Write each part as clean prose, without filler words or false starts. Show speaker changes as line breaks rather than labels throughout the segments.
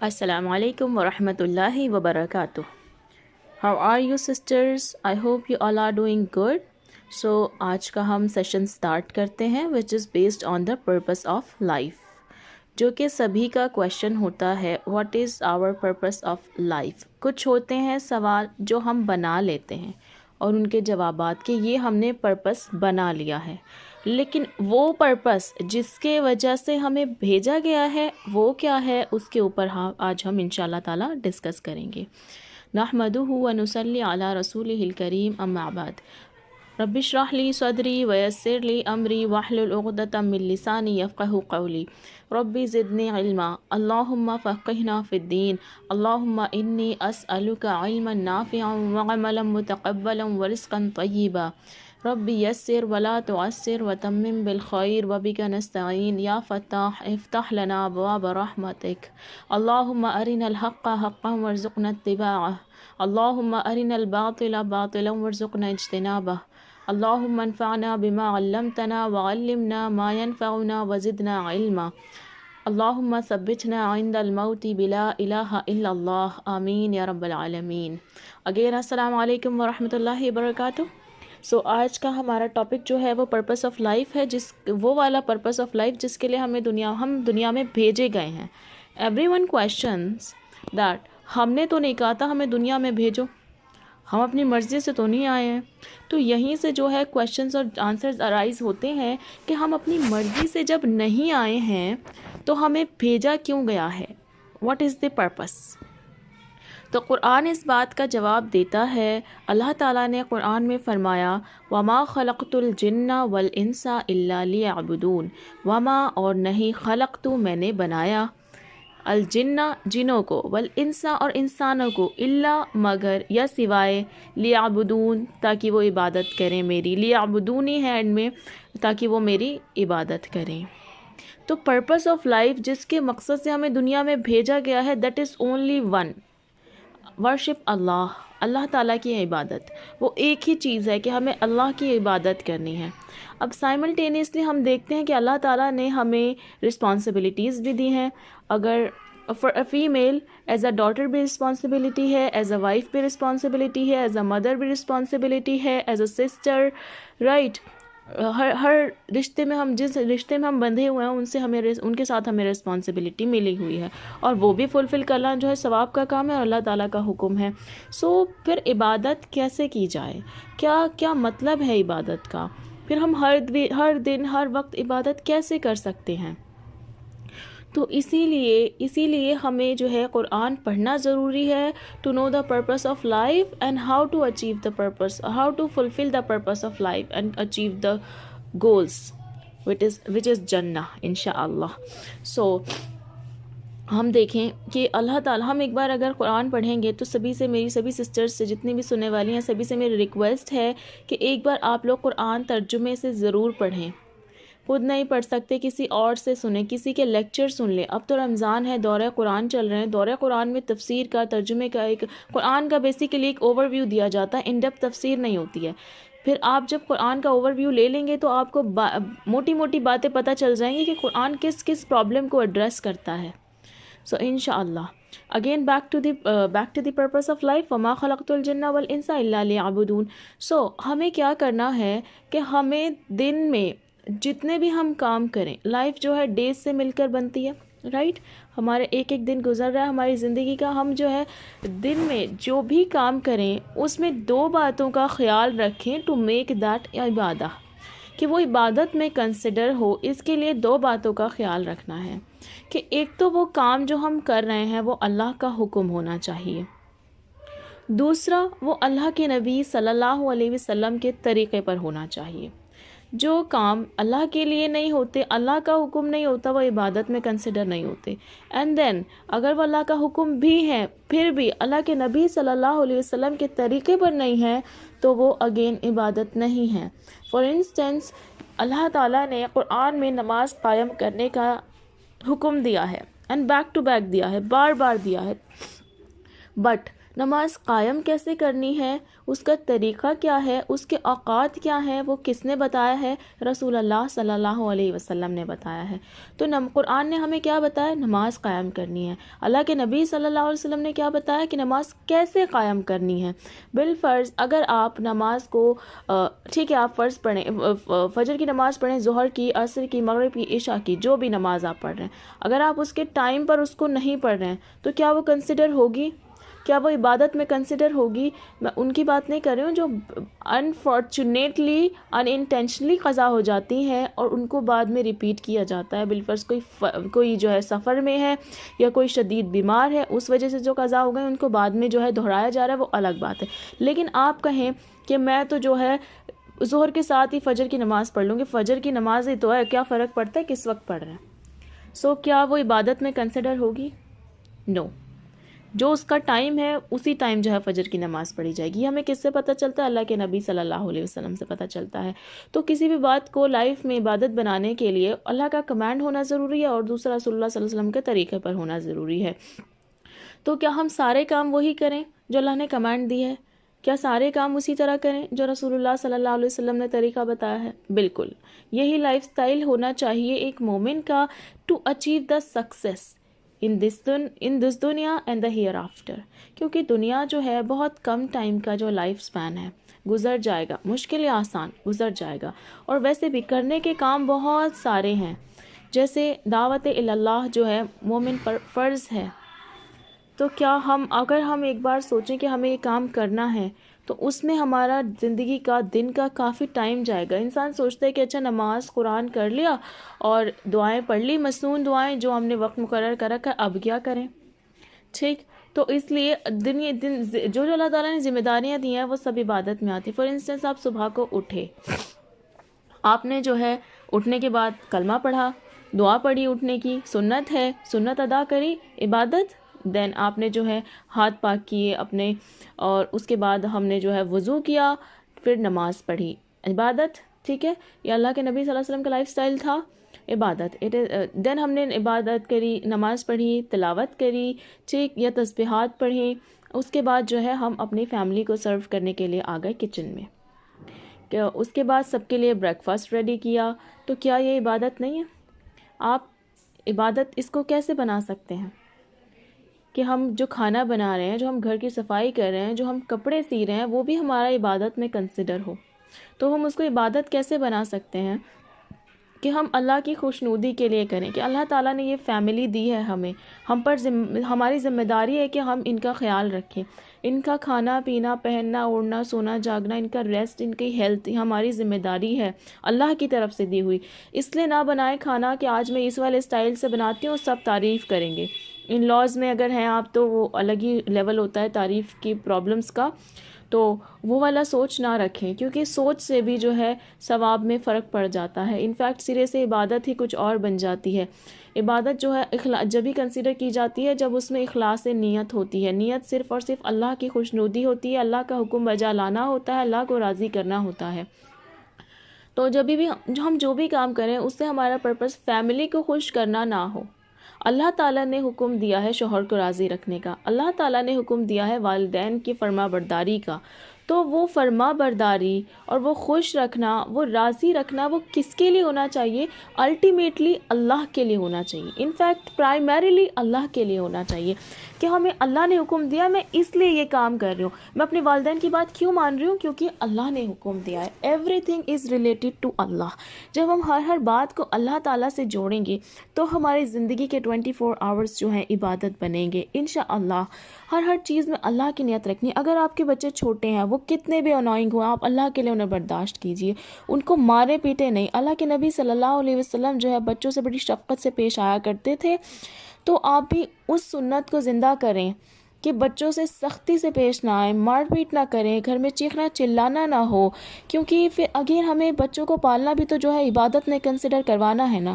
Assalamu alaikum wa rahmatullahi wa barakatuh. How are you sisters? I hope you all are doing good. So آج کا ہم session start کرتے ہیں which is based on the purpose of life. جو کہ سبھی کا question ہوتا ہے what is our purpose of life. کچھ ہوتے ہیں سوال جو ہم بنا لیتے ہیں اور ان کے جوابات کہ یہ ہم نے پرپس بنا لیا ہے، لیکن وہ پرپس جس کے وجہ سے ہمیں بھیجا گیا ہے وہ کیا ہے، اس کے اوپر آج ہم انشاءاللہ تعالی ڈسکس کریں گے۔ نحمدہ ونصلی علی رسولہ الکریم، اما بعد۔ رب اشرح لی صدری ویسر لی امری واحلل عقدۃ من لسانی یفقہوا قولی، رب زدنی علما، اللہم فقہنا فی الدین، اللہم انی اسألک علما نافعا وعملا متقبلا ورزقا طیبا، رب یسر ولا تعسر وتمم بالخیر وبک نستعین، یا فتاح افتح لنا ابواب رحمتک، اللہم ارنا الحق حقا وارزقنا اتباعہ، اللہم ارنا الباطل باطلا وارزقنا اجتنابہ، اللہم انفعنا بما علمتنا وعلمنا ما ينفعنا وزدنا علما، اللہم ثبتنا عند الموت بلا الہ الا اللہ، آمین یا رب العالمین۔ اگین السلام علیکم ورحمۃ اللہ وبرکاتہ۔ سو آج کا ہمارا ٹاپک جو ہے وہ پرپس آف لائف ہے، وہ والا پرپس آف لائف جس کے لیے ہم دنیا میں بھیجے گئے ہیں۔ ایوری ون کویشچنس دیٹ ہم نے تو نہیں کہا تھا ہمیں دنیا میں بھیجو، ہم اپنی مرضی سے تو نہیں آئے ہیں۔ تو یہیں سے جو ہے کویشچنس اور آنسرز ارائز ہوتے ہیں کہ ہم اپنی مرضی سے جب نہیں آئے ہیں تو ہمیں بھیجا کیوں گیا ہے، واٹ از دی پرپس۔ تو قرآن اس بات کا جواب دیتا ہے۔ اللہ تعالیٰ نے قرآن میں فرمایا وما خلقت الجن والانس الا لیعبدون، وما اور نہیں خلقت میں نے بنایا، الجن جنوں کو، والانس اور انسانوں کو، الا مگر یا سوائے، لیعبدون تاکہ وہ عبادت کریں میری، لیعبدونی ہے اینڈ میں تاکہ وہ میری عبادت کریں۔ تو پرپس آف لائف جس کے مقصد سے ہمیں دنیا میں بھیجا گیا ہے that is only one, worship Allah, اللہ تعالیٰ کی عبادت۔ وہ ایک ہی چیز ہے کہ ہمیں اللہ کی عبادت کرنی ہے۔ اب سائملٹینیسلی ہم دیکھتے ہیں کہ اللہ تعالیٰ نے ہمیں رسپانسبلٹیز بھی دی ہیں۔ اگر for a female as a daughter بھی رسپانسبلٹی ہے، ایز اے وائف بھی رسپانسبلٹی ہے، ایز اے مدر بھی رسپانسبلٹی ہے، ایز اے سسٹر، رائٹ۔ ہر رشتے میں جس رشتے میں ہم بندھے ہوئے ہیں ان کے ساتھ ہمیں رسپانسبلٹی ملی ہوئی ہے، اور وہ بھی فلفل کرنا جو ہے ثواب کا کام ہے اور اللہ تعالیٰ کا حکم ہے۔ سو پھر عبادت کیسے کی جائے، کیا مطلب ہے عبادت کا، پھر ہم ہر دن ہر وقت عبادت کیسے کر سکتے ہیں۔ تو اسی لیے ہمیں جو ہے قرآن پڑھنا ضروری ہے، to know the purpose of life and how to achieve the purpose, how to fulfil the purpose of life and achieve the goals which is جنہ انشاءاللہ۔ سو ہم دیکھیں کہ اللہ تعالیٰ، ہم ایک بار اگر قرآن پڑھیں گے تو میری سبھی سسٹرز سے جتنی بھی سننے والی ہیں سبھی سے میری ریکویسٹ ہے کہ ایک بار آپ لوگ قرآن ترجمے سے ضرور پڑھیں۔ خود نہیں پڑھ سکتے کسی اور سے سنیں، کسی کے لیکچر سن لیں۔ اب تو رمضان ہے، دورہ قرآن چل رہے ہیں، دورہ قرآن میں تفسیر کا، ترجمے کا، ایک قرآن کا بیسیکلی ایک اوور ویو دیا جاتا ہے، ان ڈیپتھ تفسیر نہیں ہوتی ہے۔ پھر آپ جب قرآن کا اوور ویو لے لیں گے تو آپ کو موٹی موٹی باتیں پتہ چل جائیں گی کہ قرآن کس پرابلم کو ایڈریس کرتا ہے۔ سو انشاءاللہ again back to the purpose of life, وما خلقت الجن والانس الا لیعبدون۔ سو ہمیں کیا کرنا ہے کہ ہمیں دن میں جتنے بھی ہم کام کریں، لائف جو ہے ڈیز سے مل کر بنتی ہے، رائٹ۔ ہمارے ایک دن گزر رہا ہے ہماری زندگی کا، ہم جو ہے دن میں جو بھی کام کریں اس میں دو باتوں کا خیال رکھیں ٹو میک دیٹ عبادہ، کہ وہ عبادت میں کنسیڈر ہو۔ اس کے لیے دو باتوں کا خیال رکھنا ہے کہ ایک تو وہ کام جو ہم کر رہے ہیں وہ اللہ کا حکم ہونا چاہیے، دوسرا وہ اللہ کے نبی صلی اللہ علیہ وسلم کے طریقے پر ہونا چاہیے۔ جو کام اللہ کے لیے نہیں ہوتے، اللہ کا حکم نہیں ہوتا، وہ عبادت میں کنسیڈر نہیں ہوتے۔ اینڈ دین اگر وہ اللہ کا حکم بھی ہے پھر بھی اللہ کے نبی صلی اللہ علیہ وسلم کے طریقے پر نہیں ہے تو وہ اگین عبادت نہیں ہے۔ فار انسٹنس اللہ تعالیٰ نے قرآن میں نماز قائم کرنے کا حکم دیا ہے، اینڈ بیک ٹو بیک دیا ہے، بار بار دیا ہے، بٹ نماز قائم کیسے کرنی ہے، اس کا طریقہ کیا ہے، اس کے اوقات کیا ہیں، وہ کس نے بتایا ہے؟ رسول اللہ صلی اللہ علیہ وسلم نے بتایا ہے۔ تو قرآن نے ہمیں کیا بتایا؟ نماز قائم کرنی ہے۔ اللہ کے نبی صلی اللہ علیہ وسلم نے کیا بتایا کہ نماز کیسے قائم کرنی ہے۔ بالفرض اگر آپ نماز کو ٹھیک ہے آپ فرض پڑھیں، فجر کی نماز پڑھیں، ظہر کی، عصر کی، مغرب کی، عشاء کی، جو بھی نماز آپ پڑھ رہے ہیں، اگر آپ اس کے ٹائم پر اس کو نہیں پڑھ رہے ہیں تو کیا وہ کنسیڈر ہوگی؟ کیا وہ عبادت میں کنسیڈر ہوگی؟ میں ان کی بات نہیں کر رہی ہوں جو انفارچونیٹلی انٹینشنلی قضا ہو جاتی ہیں اور ان کو بعد میں ریپیٹ کیا جاتا ہے۔ بالفرض کوئی جو ہے سفر میں ہے یا کوئی شدید بیمار ہے، اس وجہ سے جو قضا ہو گئے ان کو بعد میں جو ہے دہرایا جا رہا ہے، وہ الگ بات ہے۔ لیکن آپ کہیں کہ میں تو جو ہے ظہر کے ساتھ ہی فجر کی نماز پڑھ لوں گی، فجر کی نماز ہی تو ہے، کیا فرق پڑتا ہے کس وقت پڑھ رہے ہیں؟ کیا وہ عبادت میں کنسیڈر ہوگی؟ نو۔ جو اس کا ٹائم ہے اسی ٹائم جو ہے فجر کی نماز پڑھی جائے گی۔ ہمیں کس سے پتہ چلتا ہے؟ اللہ کے نبی صلی اللہ علیہ وسلم سے پتہ چلتا ہے۔ تو کسی بھی بات کو لائف میں عبادت بنانے کے لیے اللہ کا کمانڈ ہونا ضروری ہے اور دوسرا رسول اللہ صلی اللہ علیہ وسلم کے طریقے پر ہونا ضروری ہے۔ تو کیا ہم سارے کام وہی کریں جو اللہ نے کمانڈ دی ہے؟ کیا سارے کام اسی طرح کریں جو رسول اللہ صلی اللہ علیہ وسلم نے طریقہ بتایا ہے؟ بالکل، یہی لائف سٹائل ہونا چاہیے ایک مومن کا to achieve the success in this دنیا اینڈ دا ہیئر آفٹر۔ کیونکہ دنیا جو ہے بہت کم ٹائم کا جو لائف سپین ہے، گزر جائے گا، مشکل یا آسان گزر جائے گا، اور ویسے بھی کرنے کے کام بہت سارے ہیں، جیسے دعوت اللہ جو ہے مومن پر فرض ہے۔ تو کیا اگر ہم ایک بار سوچیں کہ ہمیں یہ کام کرنا ہے تو اس میں ہمارا زندگی کا دن کا کافی ٹائم جائے گا۔ انسان سوچتا ہے کہ اچھا نماز قرآن کر لیا اور دعائیں پڑھ لی، مسنون دعائیں جو ہم نے وقت مقرر کر رکھا ہے، اب کیا کریں؟ ٹھیک، تو اس لیے جو اللہ تعالیٰ نے ذمہ داریاں دی ہیں وہ سب عبادت میں آتی۔ فار انسٹنس آپ صبح کو اٹھے، آپ نے جو ہے اٹھنے کے بعد کلمہ پڑھا، دعا پڑھی اٹھنے کی، سنت ہے، سنت ادا کری، عبادت۔ دین آپ نے جو ہے ہاتھ پاک کیے اپنے، اور اس کے بعد ہم نے جو ہے وضو کیا، پھر نماز پڑھی، عبادت۔ ٹھیک ہے، یہ اللہ کے نبی صلی اللہ علیہ وسلم کا لائف سٹائل تھا، عبادت۔ دین ہم نے عبادت کری، نماز پڑھی، تلاوت کری، ٹھیک، یا تسبیحات پڑھی۔ اس کے بعد جو ہے ہم اپنی فیملی کو سرو کرنے کے لیے آ گئے کچن میں، کہ اس کے بعد سب کے لیے بریک فاسٹ ریڈی کیا۔ تو کیا یہ عبادت نہیں ہے؟ آپ عبادت اس کو کیسے بنا سکتے ہیں کہ ہم جو کھانا بنا رہے ہیں، جو ہم گھر کی صفائی کر رہے ہیں، جو ہم کپڑے سی رہے ہیں، وہ بھی ہمارا عبادت میں کنسیڈر ہو؟ تو ہم اس کو عبادت کیسے بنا سکتے ہیں کہ ہم اللہ کی خوشنودی کے لیے کریں، کہ اللہ تعالیٰ نے یہ فیملی دی ہے ہمیں، ہم پر ہماری ذمہ داری ہے کہ ہم ان کا خیال رکھیں، ان کا کھانا پینا، پہننا اوڑھنا، سونا جاگنا، ان کا ریسٹ، ان کی ہیلتھ ہماری ذمہ داری ہے اللہ کی طرف سے دی ہوئی۔ اس لیے نہ بنائیں کھانا کہ آج میں اس والے سٹائل سے بناتی ہوں، سب تعریف کریں گے۔ ان لاز میں اگر ہیں آپ تو وہ الگ ہی لیول ہوتا ہے تعریف کی پرابلمس کا، تو وہ والا سوچ نہ رکھیں، کیونکہ سوچ سے بھی جو ہے ثواب میں فرق پڑ جاتا ہے۔ انفیکٹ سرے سے عبادت ہی کچھ اور بن جاتی ہے۔ عبادت جو ہے جب ہی کنسیڈر کی جاتی ہے جب اس میں اخلاص نیت ہوتی ہے۔ نیت صرف اور صرف اللہ کی خوشنودی ہوتی ہے، اللہ کا حکم بجا لانا ہوتا ہے، اللہ کو راضی کرنا ہوتا ہے۔ تو جب بھی ہم جو بھی کام کریں اس سے ہمارا پرپس فیملی کو خوش کرنا نہ ہو۔ اللہ تعالیٰ نے حکم دیا ہے شوہر کو راضی رکھنے کا، اللہ تعالیٰ نے حکم دیا ہے والدین کی فرما برداری کا، تو وہ فرما برداری اور وہ خوش رکھنا، وہ راضی رکھنا، وہ کس کے لیے ہونا چاہیے؟ الٹیمیٹلی اللہ کے لیے ہونا چاہیے۔ انفیکٹ پرائمریلی اللہ کے لیے ہونا چاہیے، کہ ہمیں اللہ نے حکم دیا، میں اس لیے یہ کام کر رہی ہوں، میں اپنے والدین کی بات کیوں مان رہی ہوں؟ کیونکہ اللہ نے حکم دیا ہے۔ Everything is related to Allah. جب ہم ہر بات کو اللہ تعالیٰ سے جوڑیں گے تو ہماری زندگی کے 24 آورز جو ہیں عبادت بنیں گے انشاءاللہ۔ ہر چیز میں اللہ کی نیت رکھنی۔ اگر آپ کے بچے چھوٹے ہیں، وہ کتنے بھی انوائنگ ہوں، آپ اللہ کے لیے انہیں برداشت کیجیے، ان کو مارے پیٹے نہیں۔ اللہ کے نبی صلی اللہ علیہ وسلم جو ہے بچوں سے بڑی شفقت سے پیش آیا کرتے تھے، تو آپ بھی اس سنت کو زندہ کریں کہ بچوں سے سختی سے پیش نہ آئیں، مار پیٹ نہ کریں، گھر میں چیخنا چلانا نہ ہو، کیونکہ پھر اگین ہمیں بچوں کو پالنا بھی تو جو ہے عبادت میں کنسیڈر کروانا ہے نا۔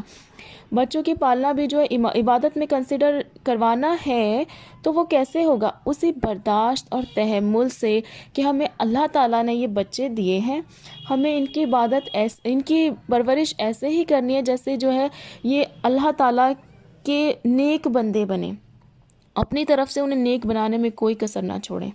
بچوں کی پالنا بھی جو ہے عبادت میں کنسیڈر کروانا ہے، تو وہ کیسے ہوگا؟ اسی برداشت اور تحمل سے کہ ہمیں اللہ تعالیٰ نے یہ بچے دیے ہیں، ہمیں ان کی عبادت ان کی پرورش ایسے ہی کرنی ہے جیسے جو ہے یہ اللہ تعالیٰ کے نیک بندے بنے، اپنی طرف سے انہیں نیک بنانے میں کوئی کسر نہ چھوڑیں۔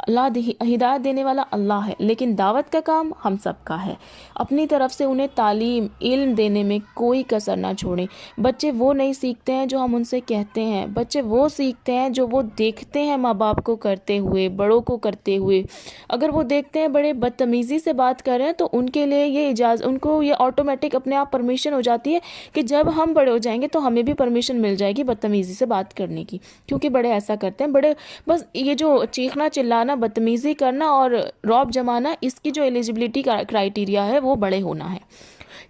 اللہ ہدایت دینے والا اللہ ہے، لیکن دعوت کا کام ہم سب کا ہے۔ اپنی طرف سے انہیں تعلیم علم دینے میں کوئی کسر نہ چھوڑیں۔ بچے وہ نہیں سیکھتے ہیں جو ہم ان سے کہتے ہیں، بچے وہ سیکھتے ہیں جو وہ دیکھتے ہیں ماں باپ کو کرتے ہوئے، بڑوں کو کرتے ہوئے۔ اگر وہ دیکھتے ہیں بڑے بدتمیزی سے بات کر رہے ہیں تو ان کے لیے یہ اجازت، ان کو یہ آٹومیٹک اپنے آپ پرمیشن ہو جاتی ہے کہ جب ہم بڑے ہو جائیں گے تو ہمیں بھی پرمیشن مل جائے گی بدتمیزی سے بات کرنے کی، کیونکہ بڑے ایسا کرتے ہیں۔ بڑے بس یہ جو چیخنا چلانا، بدتمیزی کرنا اور رعب جمانا، اس کی جو ایلیجبلٹی کرائیٹیریا ہے وہ بڑے ہونا ہے۔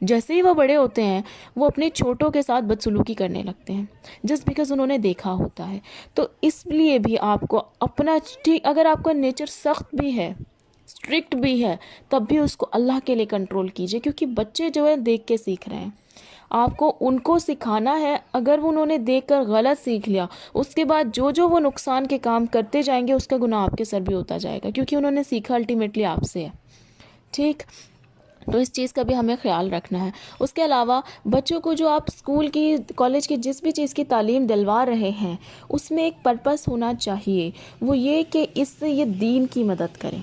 جیسے ہی وہ بڑے ہوتے ہیں وہ اپنے چھوٹوں کے ساتھ بدسلوکی کرنے لگتے ہیں جسٹ بیکاز انہوں نے دیکھا ہوتا ہے۔ تو اس لیے بھی آپ کو اپنا ٹھیک، اگر آپ کا نیچر سخت بھی ہے، اسٹرکٹ بھی ہے، تب بھی اس کو اللہ کے لیے کنٹرول کیجیے، کیونکہ بچے جو ہے دیکھ کے سیکھ رہے ہیں۔ آپ کو ان کو سکھانا ہے، اگر انہوں نے دیکھ کر غلط سیکھ لیا، اس کے بعد جو وہ نقصان کے کام کرتے جائیں گے اس کا گناہ آپ کے سر بھی ہوتا جائے گا، کیونکہ انہوں نے سیکھا الٹیمیٹلی آپ سے ہے۔ ٹھیک، تو اس چیز کا بھی ہمیں خیال رکھنا ہے۔ اس کے علاوہ بچوں کو جو آپ اسکول کی، کالج کی جس بھی چیز کی تعلیم دلوا رہے ہیں اس میں ایک پرپس ہونا چاہیے، وہ یہ کہ اس سے یہ دین کی مدد کریں۔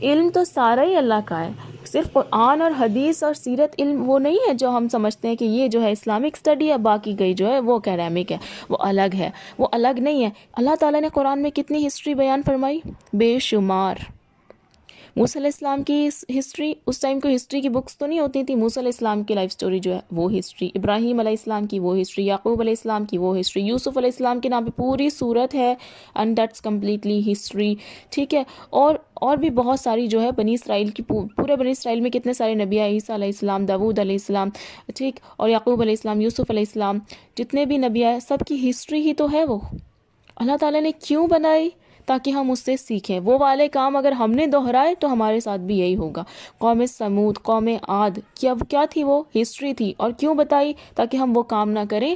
علم تو سارا ہی اللہ کا ہے، صرف قرآن اور حدیث اور سیرت علم وہ نہیں ہے جو ہم سمجھتے ہیں کہ یہ جو ہے اسلامک اسٹڈی ہے، باقی گئی جو ہے وہ اکیڈمک ہے، وہ الگ ہے۔ وہ الگ نہیں ہے۔ اللہ تعالیٰ نے قرآن میں کتنی ہسٹری بیان فرمائی، بے شمار۔ موسیٰ علیہ السلام کی ہسٹری، اس ٹائم کوئی ہسٹری کی بکس تو نہیں ہوتی تھی، موسیٰ علیہ السلام کی لائف سٹوری جو ہے وہ ہسٹری، ابراہیم علیہ السلام کی وہ ہسٹری، یعقوب علیہ السلام کی وہ ہسٹری، یوسف علیہ السلام کے نام پہ پوری سورت ہے، اینڈ دیٹس کمپلیٹلی ہسٹری۔ ٹھیک ہے، اور بھی بہت ساری جو ہے بنی اسرائیل کی، پورے بنی اسرائیل میں کتنے سارے نبی ہیں، عیسیٰ علیہ السلام، داود علیہ السلام، ٹھیک، اور یعقوب علیہ السلام، یوسف علیہ السلام، جتنے بھی نبی ہیں سب کی ہسٹری ہی تو ہے وہ۔ اللہ تعالیٰ نے کیوں بنائی؟ تاکہ ہم اس سے سیکھیں۔ وہ والے کام اگر ہم نے دہرائے تو ہمارے ساتھ بھی یہی ہوگا۔ قوم سمود، قوم عاد، کیا تھی وہ؟ ہسٹری تھی۔ اور کیوں بتائی؟ تاکہ ہم وہ کام نہ کریں،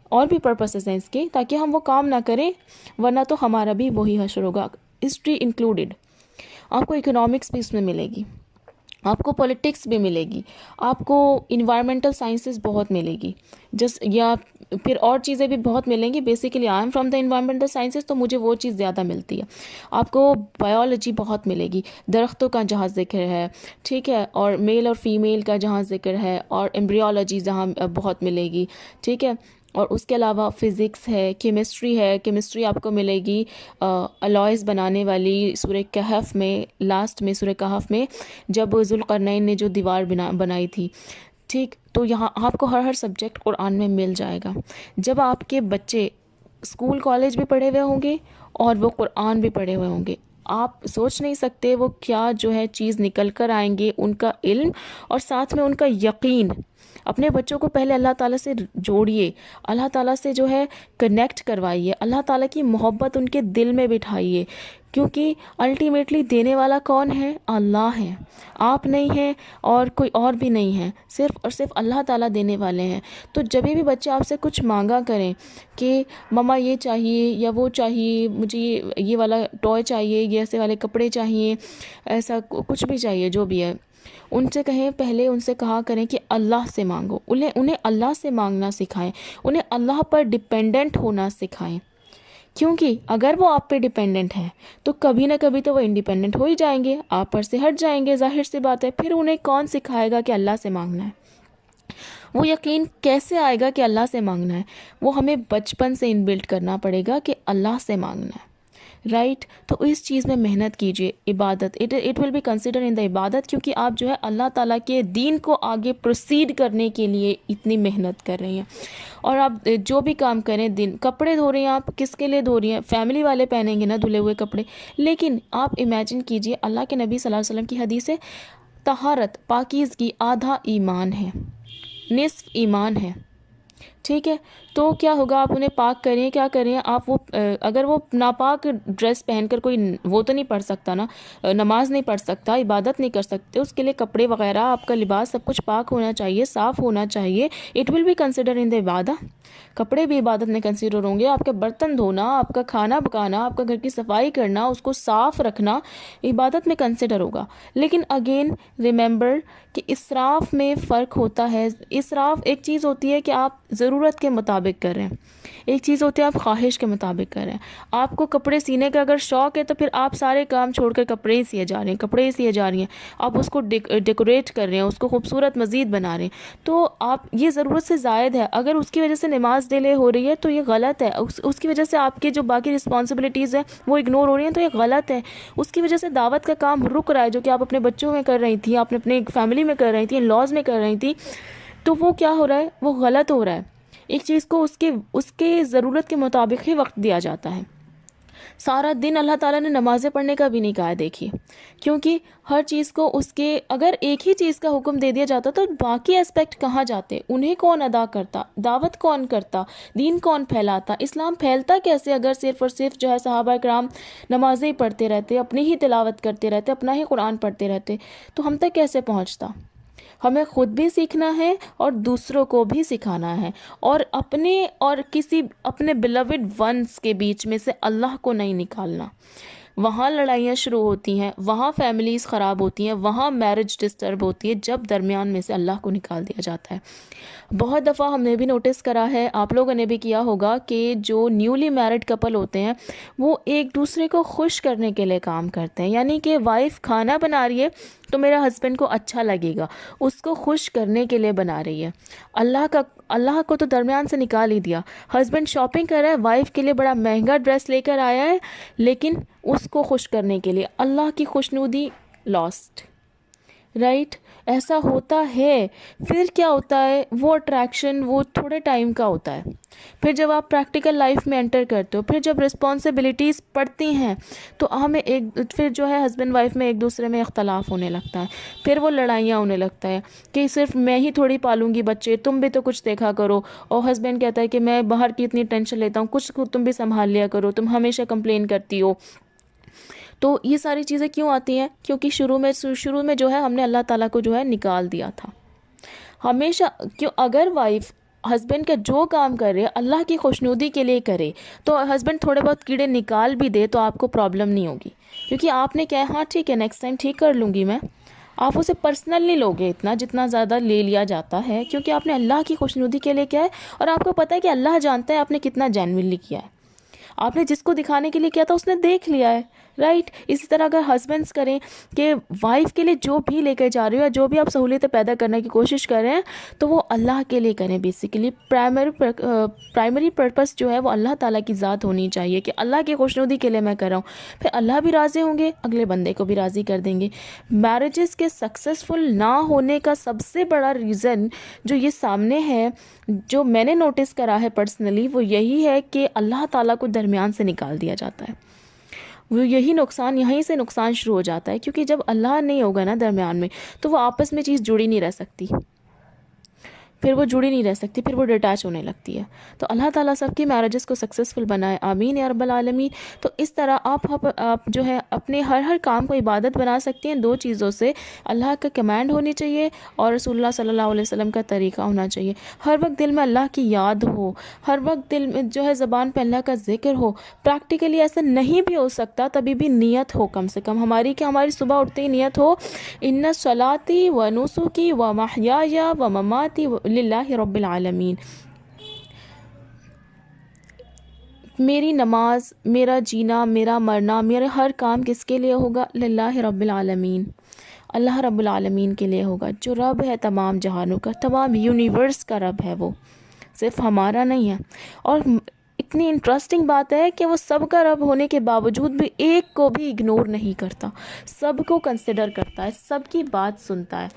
اور بھی پرپسز ہیں اس کے، تاکہ ہم وہ کام نہ کریں، ورنہ تو ہمارا بھی وہی حشر ہوگا، ہسٹری انکلوڈیڈ۔ آپ کو اکنامکس بھی اس میں ملے گی، آپ کو پولیٹکس بھی ملے گی، آپ کو انوائرمنٹل سائنسز بہت ملے گی، یا پھر اور چیزیں بھی بہت ملیں گی۔ Basically I am from the environmental sciences, تو مجھے وہ چیز زیادہ ملتی ہے۔ آپ کو بایولوجی بہت ملے گی، درختوں کا جہاں ذکر ہے، ٹھیک ہے، اور میل اور فیمیل کا جہاں ذکر ہے، اور ایمبریولوجی جہاں بہت ملے گی، ٹھیک ہے۔ اور اس کے علاوہ فزکس ہے، کیمسٹری ہے، کیمسٹری آپ کو ملے گی الوائز بنانے والی سورہ کہف میں، لاسٹ میں سورہ کہف میں جب ذوالقرنین نے جو دیوار بنائی تھی، ٹھیک، تو یہاں آپ کو ہر سبجیکٹ قرآن میں مل جائے گا۔ جب آپ کے بچے اسکول کالج بھی پڑھے ہوئے ہوں گے اور وہ قرآن بھی پڑھے ہوئے ہوں گے، آپ سوچ نہیں سکتے وہ کیا جو ہے چیز نکل کر آئیں گے، ان کا علم اور ساتھ میں ان کا یقین۔ اپنے بچوں کو پہلے اللہ تعالیٰ سے جوڑیے، اللہ تعالیٰ سے جو ہے کنیکٹ کروائیے، اللہ تعالیٰ کی محبت ان کے دل میں بٹھائیے، کیونکہ الٹیمیٹلی دینے والا کون ہے؟ اللہ ہے، آپ نہیں ہیں اور کوئی اور بھی نہیں ہے، صرف اور صرف اللہ تعالیٰ دینے والے ہیں۔ تو جب بھی بچے آپ سے کچھ مانگا کریں کہ مما یہ چاہیے یا وہ چاہیے، مجھے یہ والا ٹوائے چاہیے، یہ ایسے والے کپڑے چاہیے، ایسا کچھ بھی چاہیے جو بھی ہے، ان سے کہیں، پہلے ان سے کہا کریں کہ اللہ سے مانگو، انہیں اللہ سے مانگنا سکھائیں، انہیں اللہ پر ڈیپینڈنٹ ہونا سکھائیں، کیونکہ اگر وہ آپ پہ ڈیپینڈنٹ ہے تو کبھی نہ کبھی تو وہ انڈیپینڈنٹ ہو ہی جائیں گے، آپ پر سے ہٹ جائیں گے، ظاہر سی بات ہے۔ پھر انہیں کون سکھائے گا کہ اللہ سے مانگنا ہے؟ وہ یقین کیسے آئے گا کہ اللہ سے مانگنا ہے؟ وہ ہمیں بچپن سے انبلٹ کرنا پڑے گا کہ اللہ سے مانگنا ہے، رائٹ؟ تو اس چیز میں محنت کیجیے، عبادت، it will be consider in the عبادت، کیونکہ آپ جو ہے اللہ تعالیٰ کے دین کو آگے پروسیڈ کرنے کے لیے اتنی محنت کر رہی ہیں۔ اور آپ جو بھی کام کریں، کپڑے دھو رہی ہیں، آپ کس کے لیے دھو رہی ہیں؟ فیملی والے پہنیں گے نا دھلے ہوئے کپڑے، لیکن آپ امیجن کیجیے، اللہ کے نبی صلی اللہ علیہ وسلم کی حدیث ہے، طہارت، پاکیزگی آدھا ایمان ہے، نصف ایمان ہے، ٹھیک ہے؟ تو کیا ہوگا؟ آپ انہیں پاک کریں، کیا کریں آپ؟ وہ اگر وہ ناپاک ڈریس پہن کر کوئی وہ تو نہیں پڑھ سکتا نا، نماز نہیں پڑھ سکتا، عبادت نہیں کر سکتے، اس کے لیے کپڑے وغیرہ، آپ کا لباس سب کچھ پاک ہونا چاہیے، صاف ہونا چاہیے، it will be consider in the عبادت۔ کپڑے بھی عبادت میں کنسیڈر ہوں گے، آپ کا برتن دھونا، آپ کا کھانا پکانا، آپ کا گھر کی صفائی کرنا، اس کو صاف رکھنا عبادت میں کنسیڈر ہوگا۔ لیکن اگین ریممبر کہ اسراف میں فرق ہوتا ہے۔ اسراف ایک چیز ہوتی ہے کہ آپ ضرورت کے مطابق مطابق کر رہے ہیں، ایک چیز ہوتی ہے آپ خواہش کے مطابق کر رہے ہیں. آپ کو کپڑے سینے کا اگر شوق ہے تو پھر آپ سارے کام چھوڑ کر کپڑے ہی سیے جا رہے ہیں، کپڑے ہی سیے جا رہی ہیں، آپ اس کو ڈیکوریٹ کر رہے ہیں، اس کو خوبصورت مزید بنا رہے ہیں. تو آپ یہ ضرورت سے زائد ہے. اگر اس کی وجہ سے نماز ڈیلے ہو رہی ہے تو یہ غلط ہے. اس کی وجہ سے آپ کی جو باقی رسپانسبلٹیز ہیں وہ اگنور ہو رہی ہیں تو یہ غلط ہے. اس کی وجہ سے دعوت کا کام رک رہا ہے جو کہ آپ اپنے بچوں میں کر رہی تھیں، آپ نے اپنے فیملی میں کر رہی تھیں، لاز میں کر رہی تھیں، تو وہ کیا ہو رہا ہے، وہ غلط ہو رہا ہے. ایک چیز کو اس کے ضرورت کے مطابق ہی وقت دیا جاتا ہے. سارا دن اللہ تعالیٰ نے نمازیں پڑھنے کا بھی نہیں کہا ہے، دیکھیے، کیونکہ ہر چیز کو اس کے اگر ایک ہی چیز کا حکم دے دیا جاتا تو باقی اسپیکٹ کہاں جاتے، انہیں کون ادا کرتا، دعوت کون کرتا، دین کون پھیلاتا، اسلام پھیلتا کیسے اگر صرف اور صرف جو ہے صحابہ کرام نمازیں ہی پڑھتے رہتے، اپنی ہی تلاوت کرتے رہتے، اپنا ہی قرآن پڑھتے رہتے، تو ہم تک کیسے پہنچتا. ہمیں خود بھی سیکھنا ہے اور دوسروں کو بھی سکھانا ہے، اور اپنے اور کسی اپنے بلوڈ ونس کے بیچ میں سے اللہ کو نہیں نکالنا. وہاں لڑائیاں شروع ہوتی ہیں، وہاں فیملیز خراب ہوتی ہیں، وہاں میرج ڈسٹرب ہوتی ہے جب درمیان میں سے اللہ کو نکال دیا جاتا ہے. بہت دفعہ ہم نے بھی نوٹس کرا ہے، آپ لوگوں نے بھی کیا ہوگا، کہ جو نیولی میرڈ کپل ہوتے ہیں وہ ایک دوسرے کو خوش کرنے کے لیے کام کرتے ہیں. یعنی کہ وائف کھانا بنا رہی ہے تو میرا ہسبینڈ کو اچھا لگے گا، اس کو خوش کرنے کے لیے بنا رہی ہے. اللہ کو تو درمیان سے نکال ہی دیا. ہسبینڈ شاپنگ کر رہا ہے، وائف کے لیے بڑا مہنگا ڈریس لے کر آیا ہے، لیکن اس کو خوش کرنے کے لیے اللہ کی خوشنودی لاسٹ. رائٹ، ایسا ہوتا ہے. پھر کیا ہوتا ہے، وہ اٹریکشن وہ تھوڑے ٹائم کا ہوتا ہے. پھر جب آپ پریکٹیکل لائف میں انٹر کرتے ہو، پھر جب رسپانسبلٹیز پڑتی ہیں تو ہمیں پھر جو ہے ہسبینڈ وائف میں ایک دوسرے میں اختلاف ہونے لگتا ہے. پھر وہ لڑائیاں ہونے لگتا ہے کہ صرف میں ہی تھوڑی پالوں گی بچے، تم بھی تو کچھ دیکھا کرو. اور ہسبینڈ کہتا ہے کہ میں باہر کی اتنی ٹینشن لیتا ہوں، کچھ تم بھی سنبھال لیا کرو، تم ہمیشہ کمپلین کرتی ہو. تو یہ ساری چیزیں کیوں آتی ہیں؟ کیونکہ شروع میں جو ہے ہم نے اللہ تعالیٰ کو جو ہے نکال دیا تھا. ہمیشہ اگر وائف ہسبینڈ کا جو کام کر رہے اللہ کی خوشنودی کے لیے کرے تو ہسبینڈ تھوڑے بہت کیڑے نکال بھی دے تو آپ کو پرابلم نہیں ہوگی، کیونکہ آپ نے کہا ہاں ٹھیک ہے نیکسٹ ٹائم ٹھیک کر لوں گی میں. آپ اسے پرسنل نہیں لوگے اتنا جتنا زیادہ لے لیا جاتا ہے، کیونکہ آپ نے اللہ کی خوشنودی کے لیے کیا ہے، اور آپ کو پتہ ہے کہ اللہ جانتا ہے آپ نے کتنا جینوئنلی کیا ہے. آپ نے جس کو دکھانے کے لیے کیا تھا اس نے دیکھ لیا ہے. رائٹ. اسی طرح اگر ہسبینڈس کریں کہ وائف کے لیے جو بھی لے کے جا رہے ہو یا جو بھی آپ سہولیتیں پیدا کرنے کی کوشش کر رہے ہیں تو وہ اللہ کے لیے کریں. بیسیکلی پرائمری پرپس جو ہے وہ اللہ تعالیٰ کی ذات ہونی چاہیے کہ اللہ کی خوشنودی کے لیے میں کر رہا ہوں. پھر اللہ بھی راضی ہوں گے، اگلے بندے کو بھی راضی کر دیں گے. میرجز کے سکسیزفل نہ ہونے کا سب سے بڑا ریزن جو یہ سامنے ہے، جو میں نے نوٹس کرا ہے پرسنلی، وہ یہی ہے کہ اللہ تعالیٰ کو درمیان سے نکال دیا جاتا ہے. وہ یہی نقصان، یہیں سے نقصان شروع ہو جاتا ہے، کیونکہ جب اللہ نہیں ہوگا نا درمیان میں تو وہ آپس میں چیز جڑی نہیں رہ سکتی، پھر وہ ڈیٹیچ ہونے لگتی ہے. تو اللہ تعالیٰ سب کی میرجز کو سکسیزفل بنائے، آمین یا رب العالمین. تو اس طرح آپ جو ہے اپنے ہر کام کو عبادت بنا سکتے ہیں دو چیزوں سے. اللہ کا کمانڈ ہونی چاہیے اور رسول اللہ صلی اللہ علیہ وسلم کا طریقہ ہونا چاہیے. ہر وقت دل میں اللہ کی یاد ہو، ہر وقت دل میں جو ہے زبان پہ اللہ کا ذکر ہو. پریکٹیکلی ایسا نہیں بھی ہو سکتا تبھی بھی نیت ہو کم سے کم ہماری، کہ ہماری صبح اٹھتے ہی نیت ہو ان صلاتی و نسکی و محیای و مماتی للہ رب العالمین. میری نماز، میرا جینا، میرا مرنا، میرا ہر کام کس کے لیے ہوگا؟ للہ رب العالمین، اللہ رب العالمین کے لیے ہوگا، جو رب ہے تمام جہانوں کا، تمام یونیورس کا رب ہے، وہ صرف ہمارا نہیں ہے. اور اتنی انٹرسٹنگ بات ہے کہ وہ سب کا رب ہونے کے باوجود بھی ایک کو بھی اگنور نہیں کرتا، سب کو کنسیڈر کرتا ہے، سب کی بات سنتا ہے،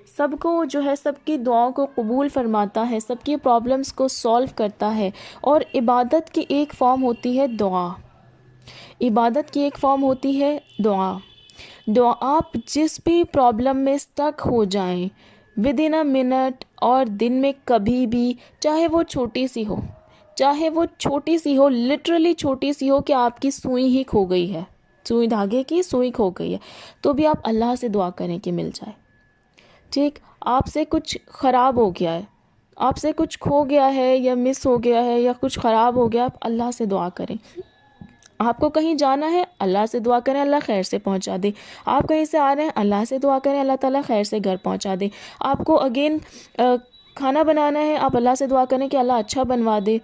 سب کو جو ہے سب کی دعاؤں کو قبول فرماتا ہے، سب کی پرابلمس کو سولو کرتا ہے. اور عبادت کی ایک فارم ہوتی ہے دعا، عبادت کی ایک فارم ہوتی ہے دعا. آپ جس بھی پرابلم میں اسٹک ہو جائیں ود ان اے منٹ اور دن میں کبھی بھی، چاہے وہ چھوٹی سی ہو، لٹرلی چھوٹی سی ہو کہ آپ کی سوئی ہی کھو گئی ہے، سوئی دھاگے کی سوئی کھو گئی ہے، تو بھی آپ اللہ سے دعا کریں کہ مل جائے. ٹھیک، آپ سے کچھ خراب ہو گیا ہے، آپ سے کچھ کھو گیا ہے یا مس ہو گیا ہے یا کچھ خراب ہو گیا، آپ اللہ سے دعا کریں. آپ کو کہیں جانا ہے، اللہ سے دعا کریں اللہ خیر سے پہنچا دے. آپ کہیں سے آ رہے ہیں، اللہ سے دعا کریں اللہ تعالیٰ خیر سے گھر پہنچا دے. آپ کو اگین کھانا بنانا ہے، آپ اللہ سے دعا کریں کہ اللہ اچھا بنوا دے،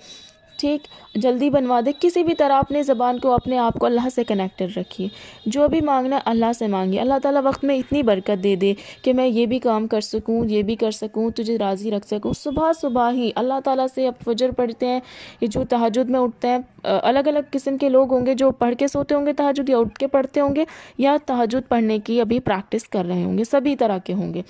ٹھیک، جلدی بنوا دے. کسی بھی طرح اپنے زبان کو، اپنے آپ کو اللہ سے کنیکٹڈ رکھیے. جو بھی مانگنا ہے اللہ سے مانگیے. اللہ تعالیٰ وقت میں اتنی برکت دے دے کہ میں یہ بھی کام کر سکوں، یہ بھی کر سکوں، تجھے راضی رکھ سکوں. صبح صبح ہی اللہ تعالیٰ سے، اب فجر پڑھتے ہیں، یہ جو تہجد میں اٹھتے ہیں، الگ الگ قسم کے لوگ ہوں گے جو پڑھ کے سوتے ہوں گے تہجد، یا اٹھ کے پڑھتے ہوں گے، یا تہجد پڑھنے کی ابھی پریکٹس کر رہے ہوں گے، سبھی طرح کے ہوں گے.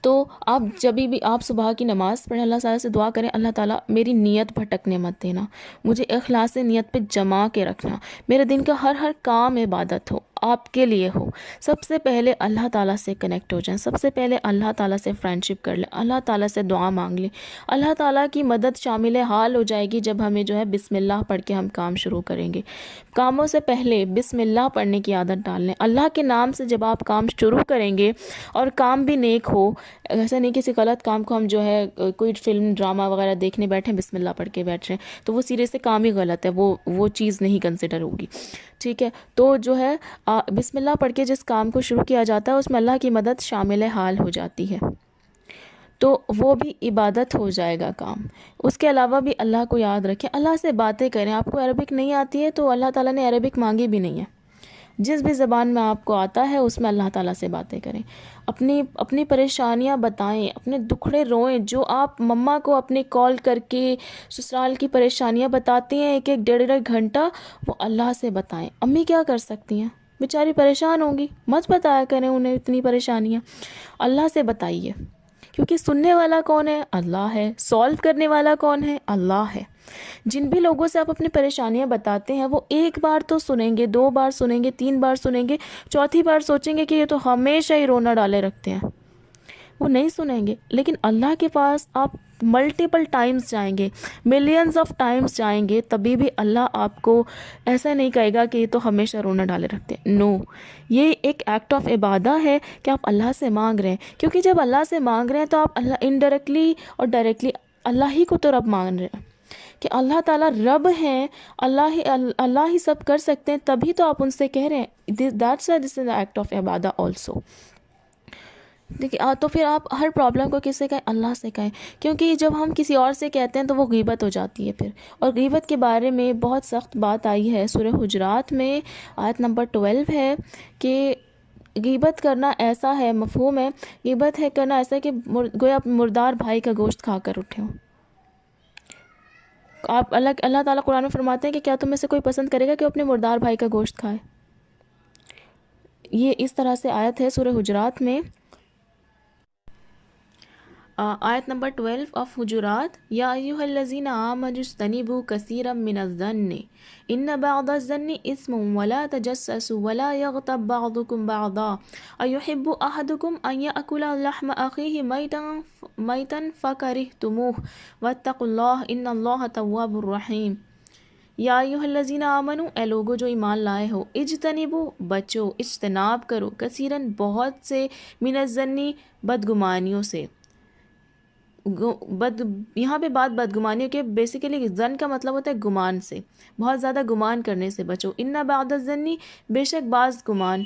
تو آپ جب بھی آپ صبح کی نماز پڑھیں، اللہ تعالیٰ سے دعا کریں، اللہ تعالیٰ میری نیت بھٹکنے مت دینا، مجھے اخلاص سے نیت پہ جما کے رکھنا، میرے دن کا ہر ہر کام عبادت ہو، آپ کے لیے ہو. سب سے پہلے اللہ تعالیٰ سے کنیکٹ ہو جائیں، سب سے پہلے اللہ تعالیٰ سے فرینڈشپ کر لیں، اللہ تعالیٰ سے دعا مانگ لیں. اللہ تعالیٰ کی مدد شامل حال ہو جائے گی جب ہمیں جو ہے بسم اللہ پڑھ کے ہم کام شروع کریں گے. کاموں سے پہلے بسم اللہ پڑھنے کی عادت ڈال لیں. اللہ کے نام سے جب آپ کام شروع کریں گے اور کام بھی نیک ہو، ایسا نہیں کسی غلط کام کو ہم جو ہے کوئی فلم ڈرامہ وغیرہ دیکھنے بیٹھیں بسم اللہ پڑھ کے بیٹھ رہے ہیں، تو وہ سیریز سے کام ہی غلط ہے، وہ چیز نہیں کنسیڈر ہوگی. ٹھیک ہے، تو جو ہے بسم اللہ پڑھ کے جس کام کو شروع کیا جاتا ہے اس میں اللہ کی مدد شامل حال ہو جاتی ہے، تو وہ بھی عبادت ہو جائے گا کام. اس کے علاوہ بھی اللہ کو یاد رکھیں، اللہ سے باتیں کریں. آپ کو عربک نہیں آتی ہے تو اللہ تعالیٰ نے عربک مانگی بھی نہیں ہے. جس بھی زبان میں آپ کو آتا ہے اس میں اللہ تعالیٰ سے باتیں کریں، اپنی پریشانیاں بتائیں، اپنے دکھڑے روئیں. جو آپ مما کو اپنے کال کر کے سسرال کی پریشانیاں بتاتے ہیں ایک ایک ڈیڑھ ڈیڑھ گھنٹہ، وہ اللہ سے بتائیں. امی کیا کر سکتی ہیں، بیچاری پریشان ہوں گی، مت بتایا کریں انہیں اتنی پریشانیاں. اللہ سے بتائیے، کیونکہ سننے والا کون ہے؟ اللہ ہے. سولو کرنے والا کون ہے؟ اللہ ہے. جن بھی لوگوں سے آپ اپنی پریشانیاں بتاتے ہیں وہ ایک بار تو سنیں گے، 2 بار سنیں گے، 3 بار سنیں گے، چوتھی بار سوچیں گے کہ یہ تو ہمیشہ ہی رونا ڈالے رکھتے ہیں، وہ نہیں سنیں گے. لیکن اللہ کے پاس آپ ملٹیپل ٹائمز جائیں گے، ملینز آف ٹائمز جائیں گے، تبھی بھی اللہ آپ کو ایسا نہیں کہے گا کہ یہ تو ہمیشہ رونا ڈالے رکھتے ہیں. نو، یہ ایک ایکٹ آف عبادہ ہے کہ آپ اللہ سے مانگ رہے ہیں. کیونکہ جب اللہ سے مانگ رہے ہیں تو آپ اللہ انڈائریکٹلی اور ڈائریکٹلی اللہ ہی کو تو رب مان رہے ہیں کہ اللہ تعالیٰ رب ہیں، اللہ ہی سب کر سکتے ہیں، تبھی تو آپ ان سے کہہ رہے ہیں. That's why this is an act of Ubadah also. دیکھیے، تو پھر آپ ہر پرابلم کو کس سے کہیں؟ اللہ سے کہیں. کیونکہ جب ہم کسی اور سے کہتے ہیں تو وہ غیبت ہو جاتی ہے پھر. اور غیبت کے بارے میں بہت سخت بات آئی ہے سورہ حجرات میں، آیت نمبر 12 ہے کہ غیبت کرنا ایسا ہے، مفہوم ہے غیبت ہے کرنا ایسا کہ گویا مردار بھائی کا گوشت کھا کر اٹھے ہوں. آپ اللہ تعالیٰ قرآن میں فرماتے ہیں کہ کیا تم میں سے کوئی پسند کرے گا کہ اپنے مردار بھائی کا گوشت کھائے؟ یہ اس طرح سے آیت ہے سورہ حجرات میں، آیت نمبر 12 آف حجرات. یا ایھا الذین آمنوا اجتنبوا کثیرا من الظن ان بعض الظن اثم ولا تجسسوا ولا یغتب بعضکم بعضا ایحب احدکم ان یأکل لحم اخیہ میتا فکرہتموہ واتقوا اللہ ان اللہ تواب الرحیم. یا ایھا الذین آمنوا، اے لوگو جو ایمان لائے ہو، اجتنبو بچو، اجتناب کرو، کثیرن بہت سے، من الظنی بدگمانیوں سے. یہاں پہ بات بدگمانیوں کے، بیسیکلی ظن کا مطلب ہوتا ہے گمان سے، بہت زیادہ گمان کرنے سے بچو. ان بعد الظنی، بے شک بعض گمان،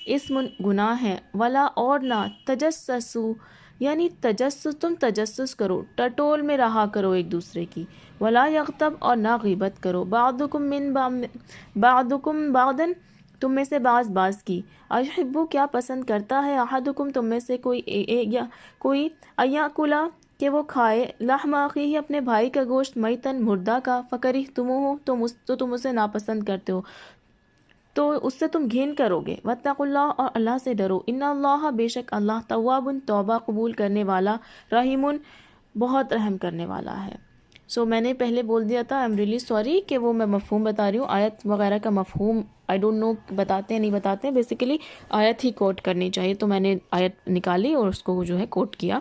اسم گناہ ہے، ولا اور نہ، تجسسو یعنی تجسس، تم تجسس کرو، ٹٹول میں رہا کرو ایک دوسرے کی. ولا یغتب، اور نہ غیبت کرو. بعضکم بعضن، تم میں سے بعض کی. ایحبو، کیا پسند کرتا ہے، احدکم، تم میں سے کوئی ایاکلا، کہ وہ کھائے، لحم اخیہ، اپنے بھائی کا گوشت، میتن، مردہ کا، فکرہتموہ، تم اسے ناپسند کرتے ہو، تو اس سے تم گھن کرو گے. واتقوا اللہ، اور اللہ سے ڈرو. ان اللہ، بے شک اللہ، تواب، توبہ قبول کرنے والا، رحیم، بہت رحم کرنے والا ہے. میں نے پہلے بول دیا تھا، آئی ایم ریئلی سوری کہ وہ میں مفہوم بتا رہی ہوں، آیت وغیرہ کا مفہوم آئی ڈونٹ نو بتاتے ہیں نہیں بتاتے ہیں، بیسیکلی آیت ہی کوٹ کرنی چاہیے، تو میں نے آیت نکالی اور اس کو جو ہے کوٹ کیا.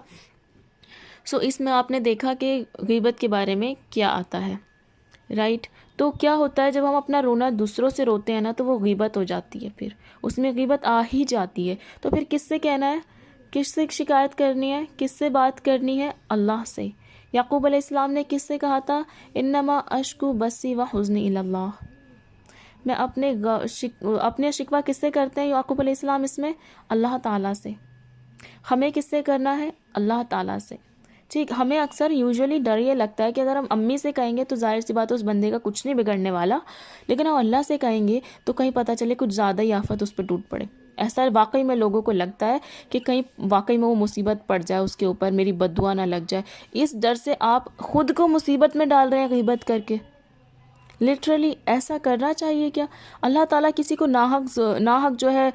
اس میں آپ نے دیکھا کہ غیبت کے بارے میں کیا آتا ہے، رائٹ. تو کیا ہوتا ہے جب ہم اپنا رونا دوسروں سے روتے ہیں نا تو وہ غیبت ہو جاتی ہے، پھر اس میں غیبت آ ہی جاتی ہے. تو پھر کس سے کہنا ہے، کس سے شکایت کرنی ہے، کس سے بات کرنی ہے؟ اللہ سے. یعقوب علیہ السلام نے کس سے کہا تھا؟ انما اشکو بسی و حزنی الی اللہ. میں اپنے شکوہ کس سے کرتے ہیں یعقوب علیہ السلام؟ اس میں اللہ تعالیٰ سے. ہمیں کس سے کرنا ہے؟ اللہ تعالیٰ سے. ٹھیک، ہمیں اکثر یوزولی ڈر یہ لگتا ہے کہ اگر ہم امی سے کہیں گے تو ظاہر سی بات ہے اس بندے کا کچھ نہیں بگڑنے والا، لیکن ہم اللہ سے کہیں گے تو کہیں پتہ چلے کچھ زیادہ ہی آفت اس پہ ٹوٹ پڑے. ایسا واقعی میں لوگوں کو لگتا ہے کہ کہیں واقعی میں وہ مصیبت پڑ جائے اس کے اوپر، میری بد دعا نہ لگ جائے. اس ڈر سے آپ خود کو مصیبت میں ڈال رہے ہیں غیبت کر کے. لٹرلی ایسا کرنا چاہیے کیا؟ اللہ تعالیٰ کسی کو ناحق جو ہے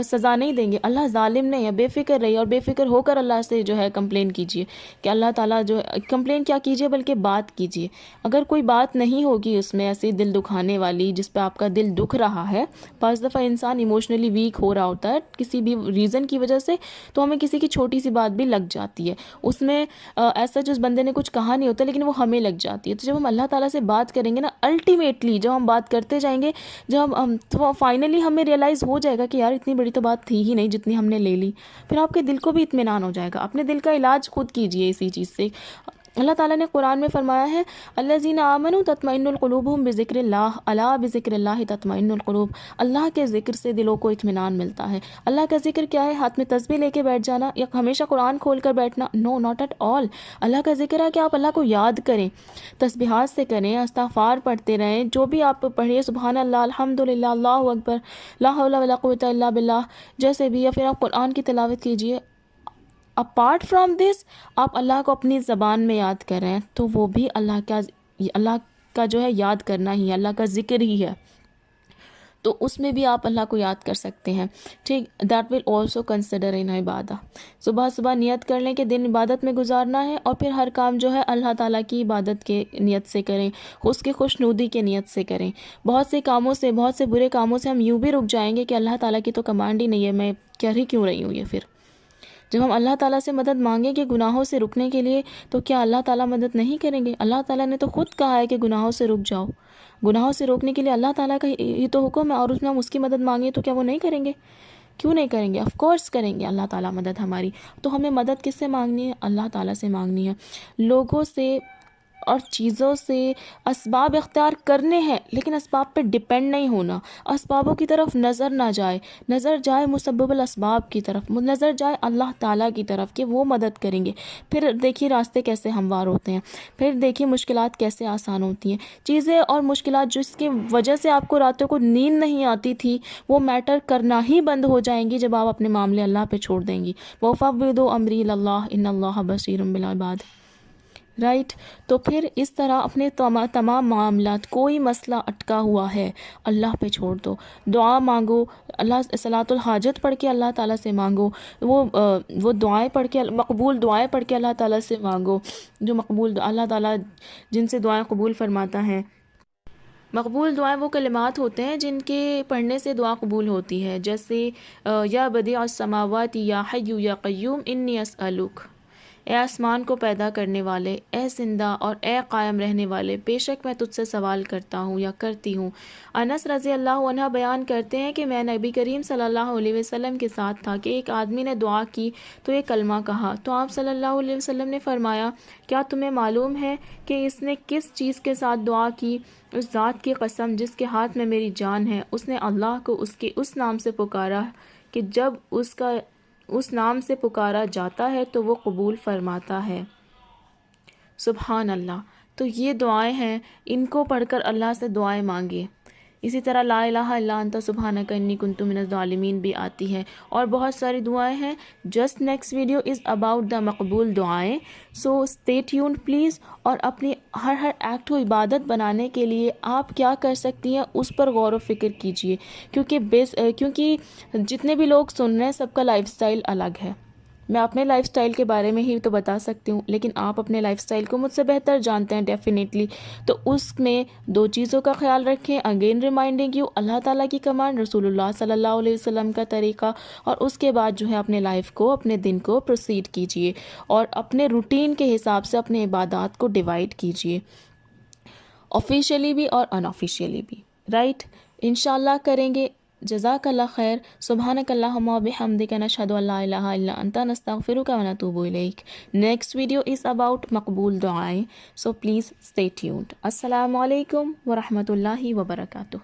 سزا نہیں دیں گے. اللہ ظالم نہیں ہے. بے فکر رہیے اور بے فکر ہو کر اللہ سے جو ہے کمپلین کیجیے کہ اللہ تعالیٰ جو ہے، کمپلین کیا کیجیے بلکہ بات کیجیے. اگر کوئی بات نہیں ہوگی اس میں ایسی دل دکھانے والی جس پہ آپ کا دل دکھ رہا ہے، بعض دفعہ انسان ایموشنلی ویک ہو رہا ہوتا ہے کسی بھی ریزن کی وجہ سے، تو ہمیں کسی کی چھوٹی سی بات بھی لگ جاتی ہے. اس میں ایسا جس بندے نے کچھ کہا نہیں ہوتا لیکن وہ ہمیں لگ جاتی ہے. تو جب ہم اللہ تعالیٰ سے بات کریں گے نا، الٹیمیٹلی جب ہم بات کرتے جائیں گے، جب ہم تو فائنلی ہمیں ریئلائز ہو جائے گا کہ یار اتنی بڑی تو بات تھی ہی نہیں جتنی ہم نے لے لی. پھر آپ کے دل کو بھی اطمینان ہو جائے گا. اپنے دل کا علاج خود کیجئے اسی چیز سے. اللہ تعالیٰ نے قرآن میں فرمایا ہے الذین آمنوا تطمئن قلوبہم بذکر اللہ الا بذکر اللہ تطمئن القلوب. اللہ کے ذکر سے دلوں کو اطمینان ملتا ہے. اللہ کا ذکر کیا ہے؟ ہاتھ میں تسبیح لے کے بیٹھ جانا یا ہمیشہ قرآن کھول کر بیٹھنا؟ نو، ناٹ ایٹ آل. اللہ کا ذکر ہے کہ آپ اللہ کو یاد کریں، تسبیحات سے کریں، استغفار پڑھتے رہیں، جو بھی آپ پڑھیے، سبحان اللہ، الحمدللہ، اللہ اکبر، لا حول ولا قوۃ الا باللہ، جیسے بھی، یا پھر آپ قرآن کی تلاوت کیجیے. اپارٹ فرام دس آپ اللہ کو اپنی زبان میں یاد کر رہے ہیں تو وہ بھی اللہ کا جو ہے یاد کرنا ہی ہے، اللہ کا ذکر ہی ہے. تو اس میں بھی آپ اللہ کو یاد کر سکتے ہیں. ٹھیک، دیٹ ول آلسو کنسیڈر ان عبادہ. صبح صبح نیت کر لیں کہ دن عبادت میں گزارنا ہے، اور پھر ہر کام جو ہے اللہ تعالیٰ کی عبادت کے نیت سے کریں، اس کی خوشنودی کے نیت سے کریں. بہت سے کاموں سے، بہت سے برے کاموں سے ہم یوں بھی رک جائیں گے کہ اللہ تعالیٰ کی تو کمانڈ ہی نہیں ہے، میں کر ہی کیوں رہی ہوں یہ. پھر جب ہم اللہ تعالیٰ سے مدد مانگیں گے گناہوں سے رکنے کے لیے تو کیا اللہ تعالیٰ مدد نہیں کریں گے؟ اللہ تعالیٰ نے تو خود کہا ہے کہ گناہوں سے رک جاؤ. گناہوں سے روکنے کے لیے اللہ تعالیٰ کا یہ تو حکم ہے، اور اس میں ہم اس کی مدد مانگیں تو کیا وہ نہیں کریں گے؟ کیوں نہیں کریں گے؟ آف کورس کریں گے اللہ تعالیٰ مدد ہماری. تو ہمیں مدد کس سے مانگنی ہے؟ اللہ تعالیٰ سے مانگنی ہے. لوگوں سے اور چیزوں سے اسباب اختیار کرنے ہیں لیکن اسباب پہ ڈیپینڈ نہیں ہونا. اسبابوں کی طرف نظر نہ جائے، نظر جائے مسبب الاسباب کی طرف، نظر جائے اللہ تعالیٰ کی طرف کہ وہ مدد کریں گے. پھر دیکھیے راستے کیسے ہموار ہوتے ہیں، پھر دیکھیے مشکلات کیسے آسان ہوتی ہیں. چیزیں اور مشکلات جس کی وجہ سے آپ کو راتوں کو نیند نہیں آتی تھی وہ میٹر کرنا ہی بند ہو جائیں گی جب آپ اپنے معاملے اللہ پہ چھوڑ دیں گی. وَفَوِّضُوا أَمْرِي إِلَى اللَّهِ إِنَّ اللَّهَ بَصِيرٌ بِالْعِبَادِ. رائٹ. تو پھر اس طرح اپنے تمام معاملات، کوئی مسئلہ اٹکا ہوا ہے اللہ پہ چھوڑ دو. دعا مانگو، اللہ صلاۃ الحاجت پڑھ کے اللہ تعالیٰ سے مانگو. وہ دعائیں پڑھ کے، مقبول دعائیں پڑھ کے اللہ تعالیٰ سے مانگو، جو مقبول اللہ تعالیٰ جن سے دعائیں قبول فرماتا ہے. مقبول دعائیں وہ کلمات ہوتے ہیں جن کے پڑھنے سے دعا قبول ہوتی ہے، جیسے یا بدیع السماوات یا حی یا قیوم انی اسألک. اے آسمان کو پیدا کرنے والے، اے زندہ اور اے قائم رہنے والے، بے شک میں تجھ سے سوال کرتا ہوں یا کرتی ہوں. انس رضی اللہ عنہ بیان کرتے ہیں کہ میں نبی کریم صلی اللہ علیہ وسلم کے ساتھ تھا کہ ایک آدمی نے دعا کی تو یہ کلمہ کہا، تو آپ صلی اللہ علیہ وسلم نے فرمایا کیا تمہیں معلوم ہے کہ اس نے کس چیز کے ساتھ دعا کی؟ اس ذات کی قسم جس کے ہاتھ میں میری جان ہے، اس نے اللہ کو اس کے اس نام سے پکارا کہ جب اس نام سے پکارا جاتا ہے تو وہ قبول فرماتا ہے. سبحان اللہ. تو یہ دعائیں ہیں، ان کو پڑھ کر اللہ سے دعائیں مانگیں. اسی طرح لا الہ الا انت سبحانک انی کنت من الظالمین بھی آتی ہے، اور بہت ساری دعائیں ہیں. Just next video is about the مقبول دعائیں. So stay tuned please. اور اپنی ہر ایکٹ کو عبادت بنانے کے لیے آپ کیا کر سکتی ہیں اس پر غور و فکر کیجیے، کیونکہ جتنے بھی لوگ سن رہے ہیں سب کا لائف سٹائل الگ ہے. میں اپنے لائف سٹائل کے بارے میں ہی تو بتا سکتی ہوں، لیکن آپ اپنے لائف سٹائل کو مجھ سے بہتر جانتے ہیں ڈیفینیٹلی. تو اس میں دو چیزوں کا خیال رکھیں. اگین ریمائنڈنگ یو، اللہ تعالیٰ کی کمانڈ، رسول اللہ صلی اللہ علیہ وسلم کا طریقہ، اور اس کے بعد جو ہے اپنے لائف کو، اپنے دن کو پروسیڈ کیجیے اور اپنے روٹین کے حساب سے اپنے عبادات کو ڈیوائڈ کیجیے، آفیشیلی بھی اور ان آفیشیلی بھی. رائٹ. انشاءاللہ کریں گے. جزاک اللہ خیر. سبحانک اللہم و بحمدک نشہد ان لا الہ الا انت نستغفرک و نتوب الیک. نیکسٹ ویڈیو از اباؤٹ مقبول دعائیں. So please stay tuned. السلام علیکم ورحمۃ اللہ وبرکاتہ.